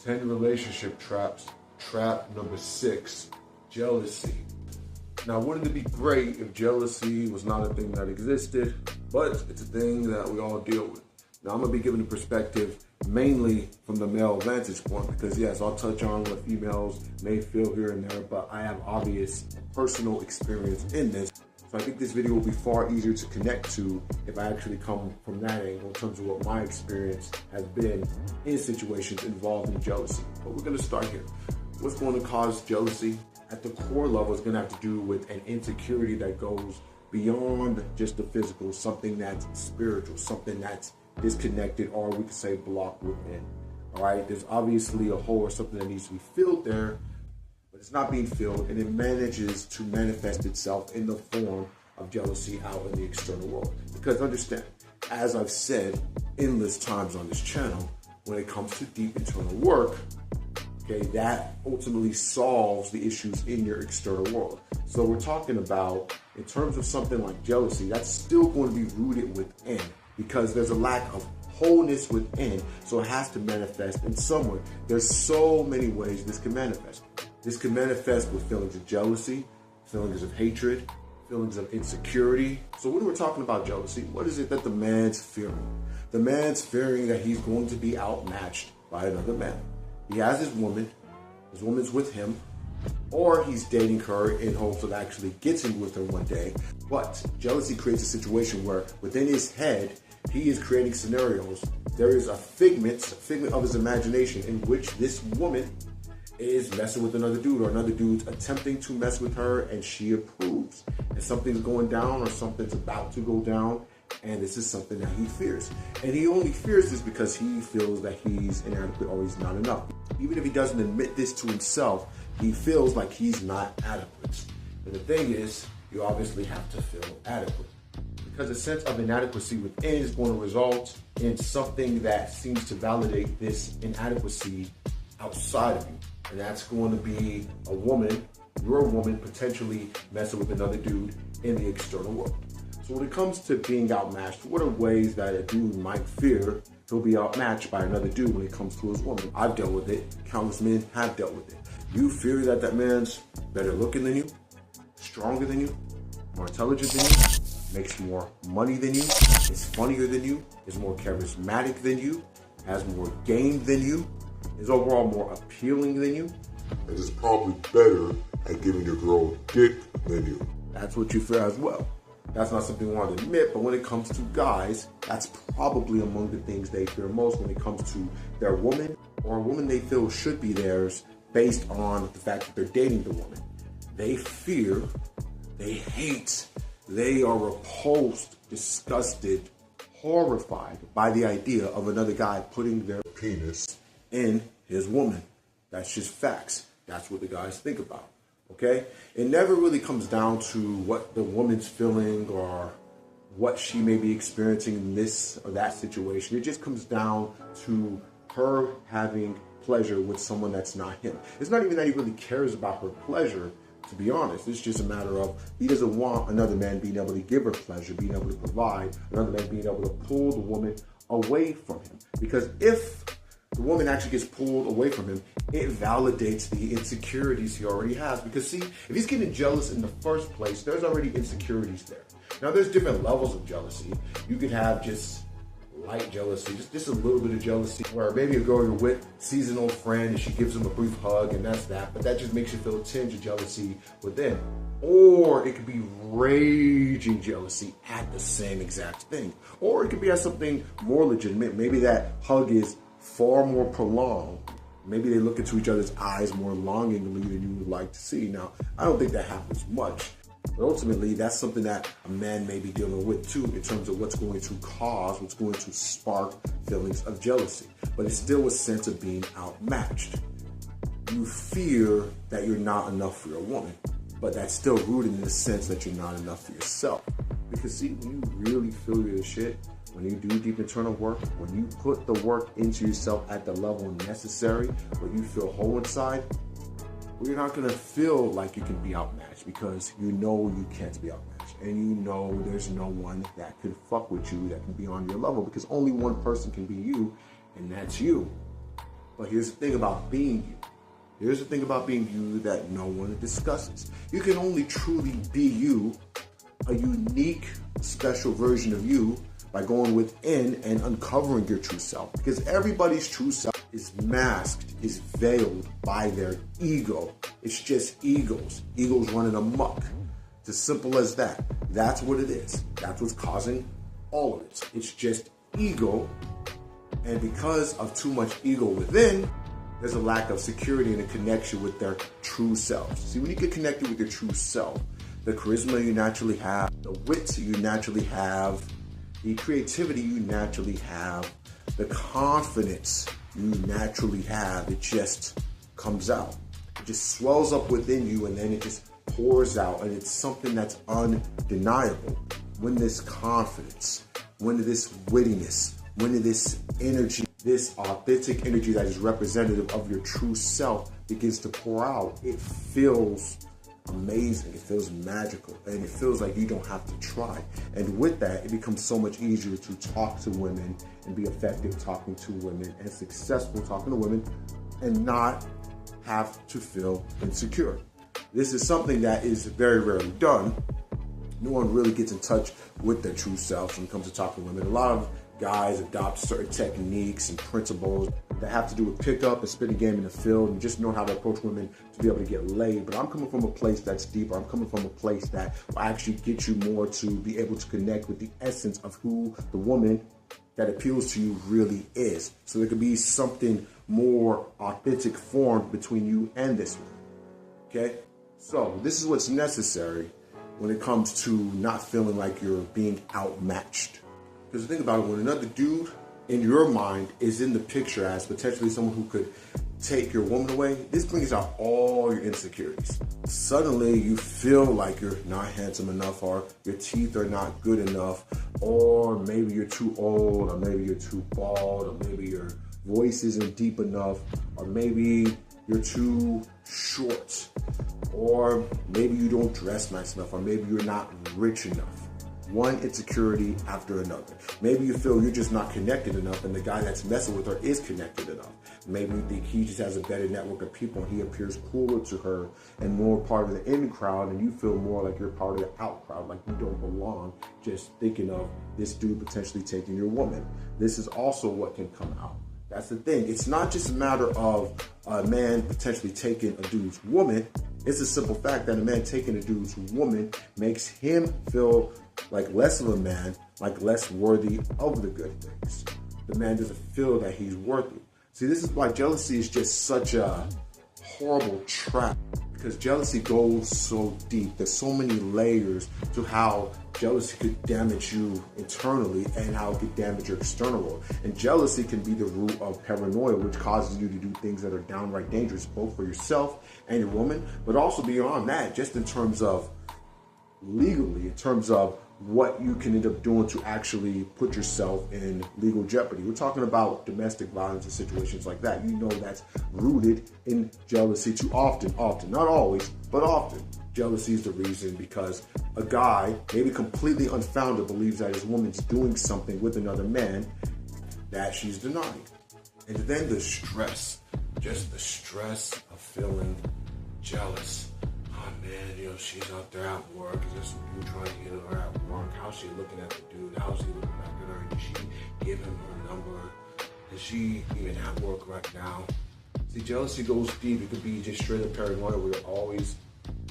10 relationship traps. Trap number 6, jealousy. Now, wouldn't it be great if jealousy was not a thing that existed, but it's a thing that we all deal with. Now, I'm going to be giving a perspective mainly from the male vantage point because, yes, I'll touch on what females may feel here and there, but I have obvious personal experience in this. So I think this video will be far easier to connect to if I actually come from that angle in terms of what my experience has been in situations involving jealousy. But we're going to start here. What's going to cause jealousy? At the core level, is going to have to do with an insecurity that goes beyond just the physical, something that's spiritual, something that's disconnected, or we could say blocked within. All right, there's obviously a hole or something that needs to be filled there, but it's not being filled, and it manages to manifest itself in the form of jealousy out in the external world. Because understand, as I've said endless times on this channel, when it comes to deep internal work, okay, that ultimately solves the issues in your external world. So we're talking about, in terms of something like jealousy, that's still going to be rooted within because there's a lack of wholeness within, so it has to manifest in some way. There's so many ways this can manifest. This can manifest with feelings of jealousy, feelings of hatred, feelings of insecurity. So when we're talking about jealousy, what is it that the man's fearing? The man's fearing that he's going to be outmatched by another man. He has his woman's with him, or he's dating her in hopes of actually getting with her one day. But jealousy creates a situation where within his head, he is creating scenarios. There is a figment of his imagination in which this woman is messing with another dude, or another dude's attempting to mess with her and she approves. And something's going down or something's about to go down. And this is something that he fears. And he only fears this because he feels that he's inadequate or he's not enough. Even if he doesn't admit this to himself, he feels like he's not adequate. And the thing is, you obviously have to feel adequate. Because a sense of inadequacy within is going to result in something that seems to validate this inadequacy outside of you. And that's going to be a woman, your woman, potentially messing with another dude in the external world. So when it comes to being outmatched, what are ways that a dude might fear he'll be outmatched by another dude when it comes to his woman? I've dealt with it. Countless men have dealt with it. You fear that that man's better looking than you, stronger than you, more intelligent than you, makes more money than you, is funnier than you, is more charismatic than you, has more game than you, is overall more appealing than you, and is probably better at giving your girl dick than you. That's what you fear as well. That's not something we want to admit, but when it comes to guys, that's probably among the things they fear most when it comes to their woman or a woman they feel should be theirs based on the fact that they're dating the woman. They fear, they hate, they are repulsed, disgusted, horrified by the idea of another guy putting their penis in his woman. That's just facts. That's what the guys think about. Okay? It never really comes down to what the woman's feeling or what she may be experiencing in this or that situation. It just comes down to her having pleasure with someone that's not him. It's not even that he really cares about her pleasure, to be honest. It's just a matter of he doesn't want another man being able to give her pleasure, being able to provide, another man being able to pull the woman away from him. Because if the woman actually gets pulled away from him, it validates the insecurities he already has. Because see, if he's getting jealous in the first place, there's already insecurities there. Now there's different levels of jealousy. You could have just light jealousy, just a little bit of jealousy, where maybe a girl you're with sees an old friend and she gives him a brief hug and that's that, but that just makes you feel a tinge of jealousy within. Or it could be raging jealousy at the same exact thing. Or it could be at something more legitimate. Maybe that hug is far more prolonged. Maybe they look into each other's eyes more longingly than you would like to see. Now, I don't think that happens much, but ultimately that's something that a man may be dealing with too in terms of what's going to cause, what's going to spark feelings of jealousy. But it's still a sense of being outmatched. You fear that you're not enough for your woman, but that's still rooted in the sense that you're not enough for yourself. Because see, when you really feel your shit, when you do deep internal work, when you put the work into yourself at the level necessary, where you feel whole inside, well, you're not gonna feel like you can be outmatched because you know you can't be outmatched. And you know there's no one that can fuck with you, that can be on your level, because only one person can be you, and that's you. But here's the thing about being you. Here's the thing about being you that no one discusses. You can only truly be you, a unique, special version of you, by going within and uncovering your true self. Because everybody's true self is masked, is veiled by their ego. It's just egos. Egos running amok. It's as simple as that. That's what it is. That's what's causing all of it. It's just ego. And because of too much ego within, there's a lack of security and a connection with their true selves. See, when you get connected with your true self, the charisma you naturally have, the wits you naturally have, the creativity you naturally have, the confidence you naturally have, it just comes out. It just swells up within you and then it just pours out, and it's something that's undeniable. When this confidence, when this wittiness, when this energy, this authentic energy that is representative of your true self begins to pour out, it feels amazing, it feels magical, and it feels like you don't have to try. And with that, it becomes so much easier to talk to women and be effective talking to women and successful talking to women and not have to feel insecure. This is something that is very rarely done. No one really gets in touch with their true selves when it comes to talking to women. A lot of guys adopt certain techniques and principles that have to do with pickup and spitting game in the field and just know how to approach women to be able to get laid. But I'm coming from a place that's deeper. I'm coming from a place that will actually get you more to be able to connect with the essence of who the woman that appeals to you really is. So there could be something more authentic formed between you and this woman. Okay? So this is what's necessary when it comes to not feeling like you're being outmatched. Because think about it, when another dude in your mind is in the picture as potentially someone who could take your woman away, this brings out all your insecurities. Suddenly you feel like you're not handsome enough, or your teeth are not good enough, or maybe you're too old, or maybe you're too bald, or maybe your voice isn't deep enough, or maybe you're too short, or maybe you don't dress nice enough, or maybe you're not rich enough. One insecurity after another. Maybe you feel you're just not connected enough and the guy that's messing with her is connected enough. Maybe you think he just has a better network of people and he appears cooler to her and more part of the in crowd, and you feel more like you're part of the out crowd, like you don't belong, just thinking of this dude potentially taking your woman. This is also what can come out. That's the thing. It's not just a matter of a man potentially taking a dude's woman. It's a simple fact that a man taking a dude's woman makes him feel like less of a man, like less worthy of the good things. The man doesn't feel that he's worthy. See, this is why jealousy is just such a horrible trap, because jealousy goes so deep. There's so many layers to how jealousy could damage you internally and how it could damage your external world. And jealousy can be the root of paranoia, which causes you to do things that are downright dangerous, both for yourself and your woman, but also beyond that, just in terms of legally, in terms of what you can end up doing to actually put yourself in legal jeopardy. We're talking about domestic violence and situations like that. You know that's rooted in jealousy too often, not always, but often. Jealousy is the reason, because a guy, maybe completely unfounded, believes that his woman's doing something with another man that she's denying. And then the stress, just the stress of feeling jealous. Oh man, you know, she's out there at work. Is this you trying to get her at work? How's she looking at the dude? How's he looking back at her? Did she give him her number? Is she even at work right now? See, jealousy goes deep. It could be just straight up paranoia, where you're always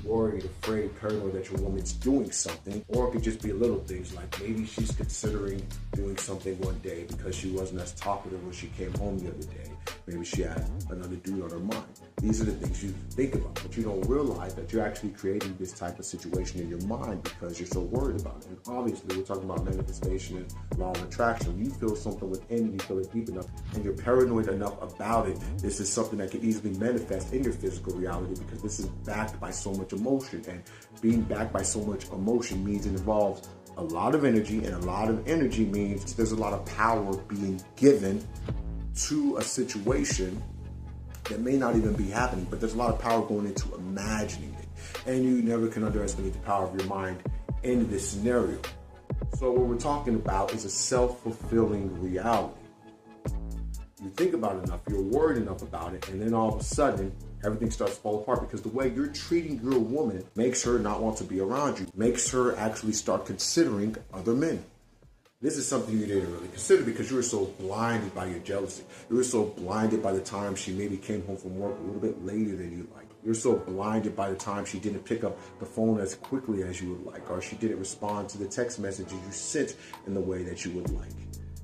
worried, afraid, paranoid that your woman's doing something. Or it could just be little things, like maybe she's considering doing something one day because she wasn't as talkative when she came home the other day. Maybe she had another dude on her mind. These are the things you think about, but you don't realize that you're actually creating this type of situation in your mind because you're so worried about it. And obviously, we're talking about manifestation and law of attraction. When you feel something within you, feel it deep enough, and you're paranoid enough about it, this is something that can easily manifest in your physical reality, because this is backed by so much emotion. And being backed by so much emotion means it involves a lot of energy, and a lot of energy means there's a lot of power being given to a situation that may not even be happening, but there's a lot of power going into imagining it. And you never can underestimate the power of your mind in this scenario. So what we're talking about is a self-fulfilling reality. You think about it enough, you're worried enough about it, and then all of a sudden, everything starts to fall apart because the way you're treating your woman makes her not want to be around you, makes her actually start considering other men. This is something you didn't really consider because you were so blinded by your jealousy. You were so blinded by the time she maybe came home from work a little bit later than you like. You're so blinded by the time she didn't pick up the phone as quickly as you would like, or she didn't respond to the text messages you sent in the way that you would like.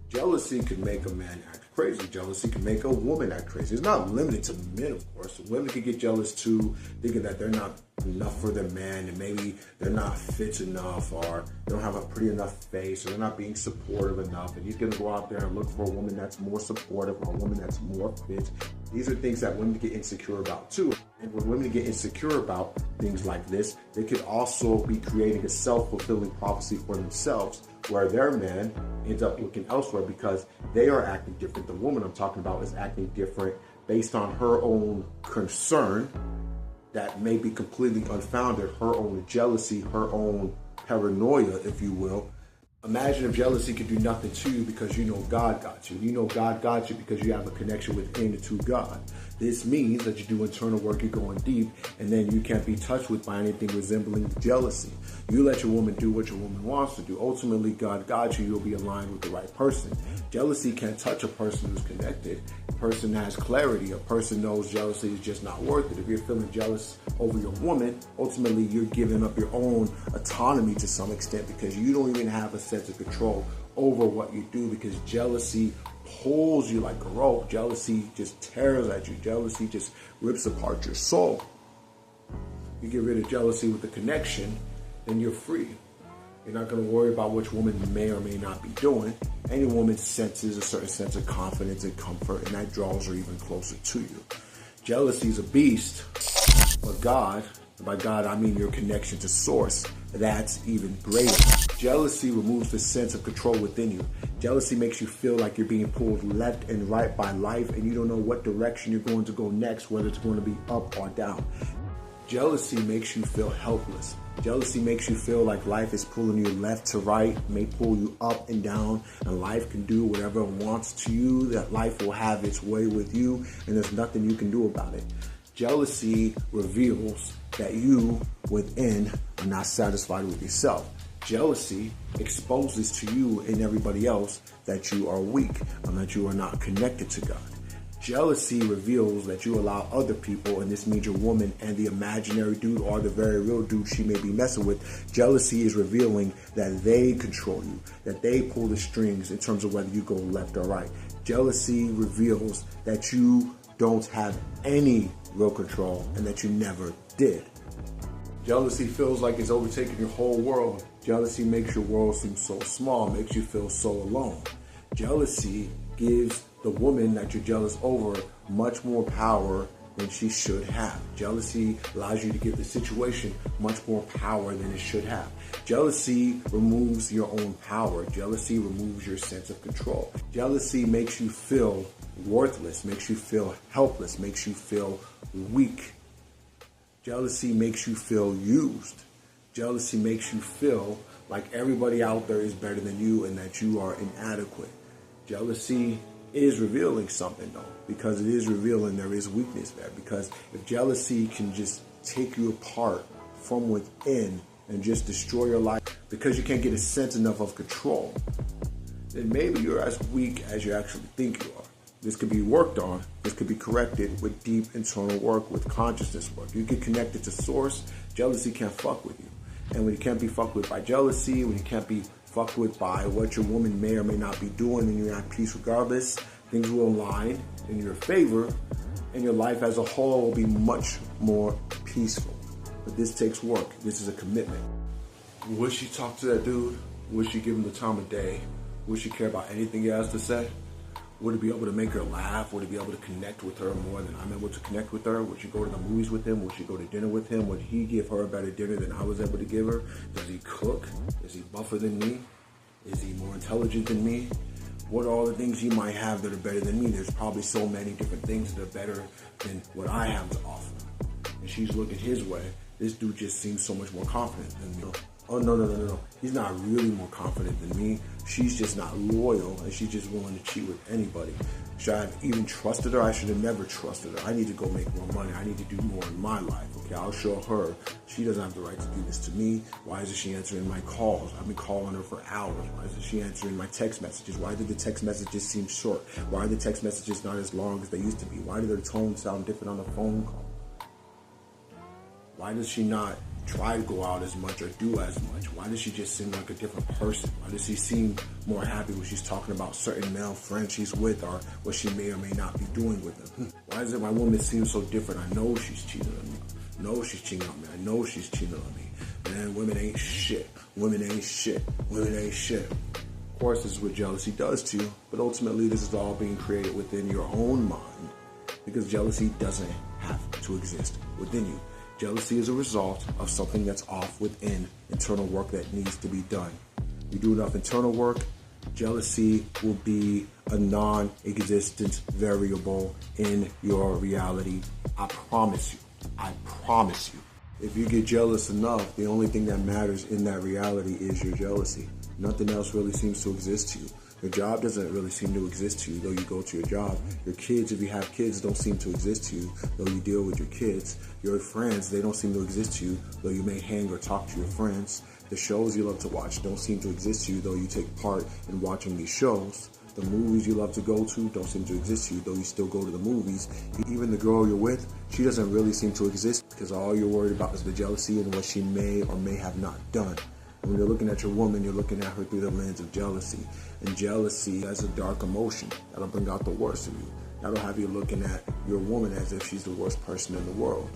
Jealousy can make a man act crazy. Jealousy can make a woman act crazy. It's not limited to men, of course. Women can get jealous too, thinking that they're not enough for their man, and maybe they're not fit enough, or they don't have a pretty enough face, or they're not being supportive enough. And he's going to go out there and look for a woman that's more supportive, or a woman that's more fit. These are things that women get insecure about too. And when women get insecure about things like this, they could also be creating a self-fulfilling prophecy for themselves, where their man ends up looking elsewhere because they are acting different. The woman I'm talking about is acting different based on her own concern that may be completely unfounded, her own jealousy, her own paranoia, if you will. Imagine if jealousy could do nothing to you because you know God got you. You know God got you because you have a connection within and to God. This means that you do internal work, you're going deep, and then you can't be touched with by anything resembling jealousy. You let your woman do what your woman wants to do. Ultimately, God got you. You'll be aligned with the right person. Jealousy can't touch a person who's connected. A person has clarity. A person knows jealousy is just not worth it. If you're feeling jealous over your woman, ultimately you're giving up your own autonomy to some extent because you don't even have a sense of control over what you do, because jealousy pulls you like a rope. Jealousy just tears at you. Jealousy just rips apart your soul. You get rid of jealousy with the connection, then you're free. You're not going to worry about which woman may or may not be doing. Any woman senses a certain sense of confidence and comfort, and that draws her even closer to you. Jealousy is a beast, but God, and by God I mean your connection to source, that's even greater. Jealousy removes the sense of control within you. Jealousy makes you feel like you're being pulled left and right by life, and you don't know what direction you're going to go next, whether it's going to be up or down. Jealousy makes you feel helpless. Jealousy makes you feel like life is pulling you left to right, may pull you up and down, and life can do whatever it wants to you, that life will have its way with you, and there's nothing you can do about it. Jealousy reveals that you within are not satisfied with yourself. Jealousy exposes to you and everybody else that you are weak and that you are not connected to God. Jealousy reveals that you allow other people, and this means your woman and the imaginary dude or the very real dude she may be messing with. Jealousy is revealing that they control you, that they pull the strings in terms of whether you go left or right. Jealousy reveals that you don't have any real control and that you never did. Jealousy feels like it's overtaking your whole world. Jealousy makes your world seem so small, makes you feel so alone. Jealousy gives the woman that you're jealous over much more power than she should have. Jealousy allows you to give the situation much more power than it should have. Jealousy removes your own power. Jealousy removes your sense of control. Jealousy makes you feel worthless, makes you feel helpless, makes you feel weak. Jealousy makes you feel used. Jealousy makes you feel like everybody out there is better than you and that you are inadequate. Jealousy is revealing something though, because it is revealing there is weakness there. Because if jealousy can just take you apart from within and just destroy your life because you can't get a sense enough of control, then maybe you're as weak as you actually think you are. This could be worked on. This could be corrected with deep internal work, with consciousness work. You get connected to source. Jealousy can't fuck with you. And when you can't be fucked with by jealousy, when you can't be fucked with by what your woman may or may not be doing, and you're at peace regardless, things will align in your favor, and your life as a whole will be much more peaceful. But this takes work. This is a commitment. Would she talk to that dude? Would she give him the time of day? Would she care about anything he has to say? Would he be able to make her laugh? Would he be able to connect with her more than I'm able to connect with her? Would she go to the movies with him? Would she go to dinner with him? Would he give her a better dinner than I was able to give her? Does he cook? Is he buffer than me? Is he more intelligent than me? What are all the things he might have that are better than me? There's probably so many different things that are better than what I have to offer. And she's looking his way. This dude just seems so much more confident than me. Oh, no. He's not really more confident than me. She's just not loyal, and she's just willing to cheat with anybody. Should I have even trusted her? I should have never trusted her. I need to go make more money. I need to do more in my life. Okay, I'll show her. She doesn't have the right to do this to me. Why isn't she answering my calls? I've been calling her for hours. Why isn't she answering my text messages? Why did the text messages seem short? Why are the text messages not as long as they used to be? Why do their tones sound different on a phone call? Why does she not try to go out as much or do as much? Why does she just seem like a different person? Why does she seem more happy when she's talking about certain male friends she's with or what she may or may not be doing with them? Why does it my woman seem so different? I know she's cheating on me. I know she's cheating on me. I know she's cheating on me. Man, women ain't shit. Women ain't shit. Women ain't shit. Of course, this is what jealousy does to you, but ultimately this is all being created within your own mind because jealousy doesn't have to exist within you. Jealousy is a result of something that's off within, internal work that needs to be done. You do enough internal work, jealousy will be a non-existent variable in your reality. I promise you. I promise you. If you get jealous enough, the only thing that matters in that reality is your jealousy. Nothing else really seems to exist to you. Your job doesn't really seem to exist to you, though you go to your job. Your kids, if you have kids, don't seem to exist to you, though you deal with your kids. Your friends, they don't seem to exist to you, though you may hang or talk to your friends. The shows you love to watch don't seem to exist to you, though you take part in watching these shows. The movies you love to go to don't seem to exist to you, though you still go to the movies. Even the girl you're with, she doesn't really seem to exist because all you're worried about is the jealousy and what she may or may have not done. When you're looking at your woman, you're looking at her through the lens of jealousy. And jealousy is a dark emotion that'll bring out the worst of you. That'll have you looking at your woman as if she's the worst person in the world.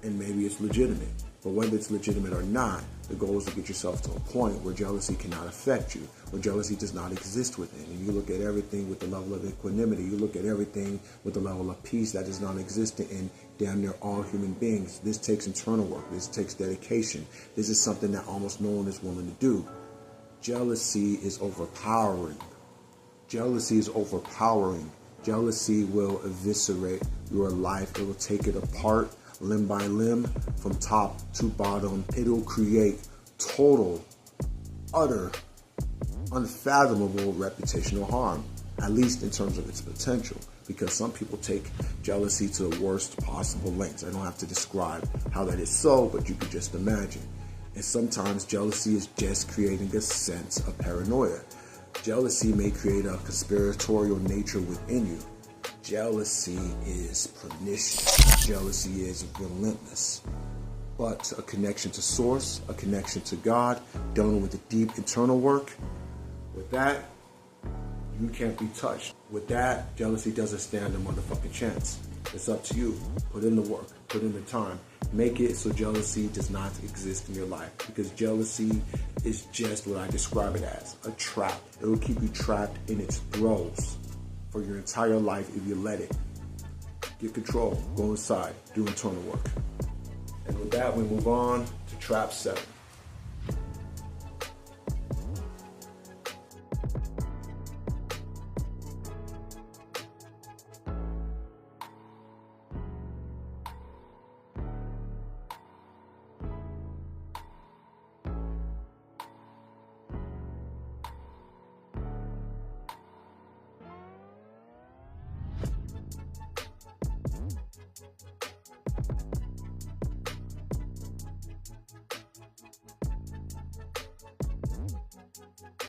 And maybe it's legitimate. But whether it's legitimate or not, the goal is to get yourself to a point where jealousy cannot affect you, where jealousy does not exist within. And you look at everything with the level of equanimity. You look at everything with the level of peace that is non-existent in damn near all human beings. This takes internal work. This takes dedication. This is something that almost no one is willing to do. Jealousy is overpowering. Jealousy is overpowering. Jealousy will eviscerate your life. It will take it apart limb by limb, from top to bottom. It'll create total, utter, unfathomable reputational harm, at least in terms of its potential, because some people take jealousy to the worst possible lengths. I don't have to describe how that is so, but you could just imagine. And sometimes jealousy is just creating a sense of paranoia. Jealousy may create a conspiratorial nature within you. Jealousy is pernicious. Jealousy is relentless. But a connection to source, a connection to God, done with the deep internal work, with that, you can't be touched. With that, jealousy doesn't stand a motherfucking chance. It's up to you. Put in the work. Put in the time. Make it so jealousy does not exist in your life. Because jealousy is just what I describe it as, a trap. It will keep you trapped in its throes for your entire life if you let it. Get control. Go inside. Do internal work. And with that, we move on to trap 7.